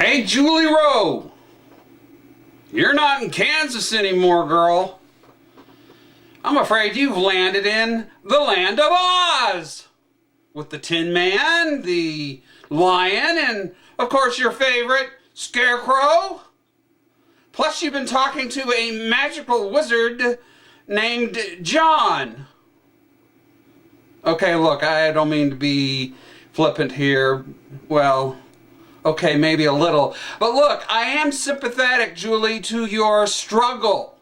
Hey, Julie Rowe, you're not in Kansas anymore, girl. I'm afraid you've landed in the land of Oz with the Tin Man, the Lion, and, of course, your favorite, Scarecrow. Plus, you've been talking to a magical wizard named John. Okay, look, I don't mean to be flippant here. Well, okay, maybe a little. But look, I am sympathetic, Julie, to your struggle.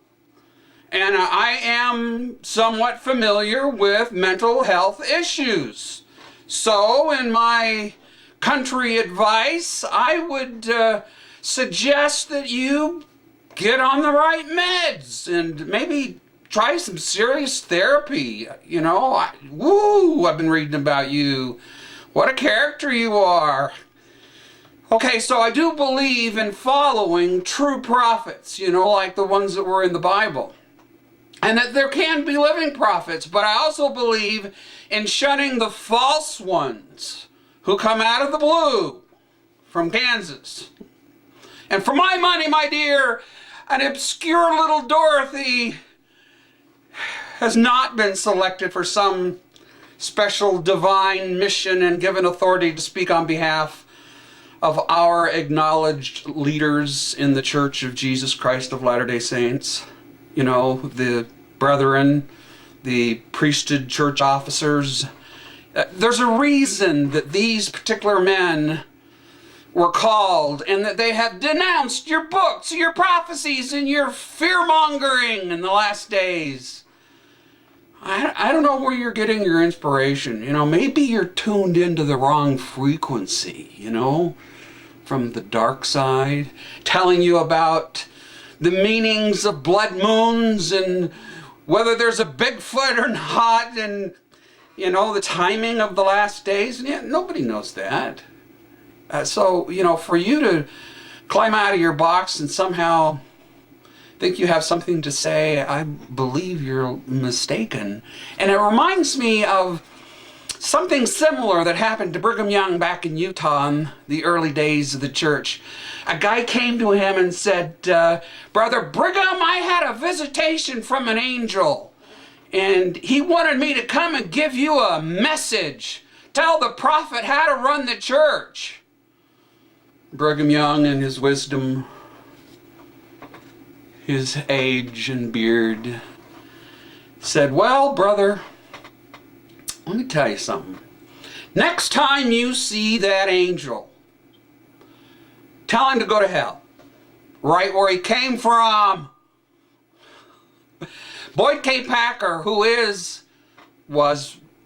And I am somewhat familiar with mental health issues. So, in my country advice, I would suggest that you get on the right meds and maybe try some serious therapy. You know, I've been reading about you. What a character you are. Okay, so I do believe in following true prophets, you know, like the ones that were in the Bible. And that there can be living prophets, but I also believe in shunning the false ones who come out of the blue from Kansas. And for my money, my dear, an obscure little Dorothy has not been selected for some special divine mission and given authority to speak on behalf of our acknowledged leaders in the Church of Jesus Christ of Latter-day Saints. You know, the brethren, the priesthood church officers. There's a reason that these particular men were called and that they have denounced your books, your prophecies, and your fear-mongering in the last days. I don't know where you're getting your inspiration. You know, maybe you're tuned into the wrong frequency, you know, from the dark side, telling you about the meanings of blood moons and whether there's a Bigfoot or not, and, you know, the timing of the last days. Yeah, nobody knows that. So, you know, for you to climb out of your box and somehow think you have something to say, I believe you're mistaken. And it reminds me of something similar that happened to Brigham Young back in Utah in the early days of the church. A guy came to him and said, Brother Brigham, I had a visitation from an angel, and he wanted me to come and give you a message. Tell the prophet how to run the church. Brigham Young, in his wisdom, his age and beard, said, well, brother, let me tell you something. Next time you see that angel, tell him to go to hell, right where he came from. Boyd K. Packer,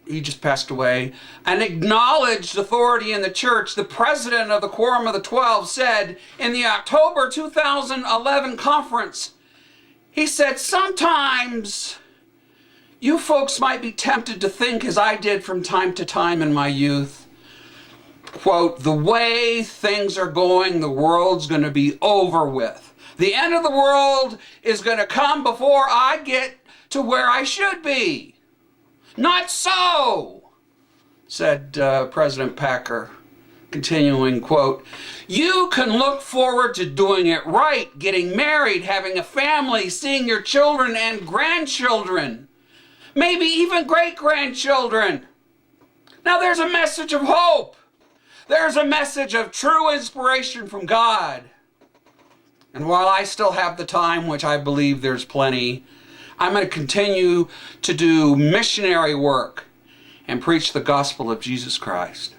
he just passed away, an acknowledged authority in the church, the president of the Quorum of the 12, said in the October 2011 conference, he said, sometimes you folks might be tempted to think, as I did from time to time in my youth, quote, the way things are going, the world's going to be over with. The end of the world is going to come before I get to where I should be. Not so, said President Packer, continuing, quote, you can look forward to doing it right, getting married, having a family, seeing your children and grandchildren, maybe even great-grandchildren. Now there's a message of hope. There's a message of true inspiration from God. And while I still have the time, which I believe there's plenty, I'm going to continue to do missionary work and preach the gospel of Jesus Christ.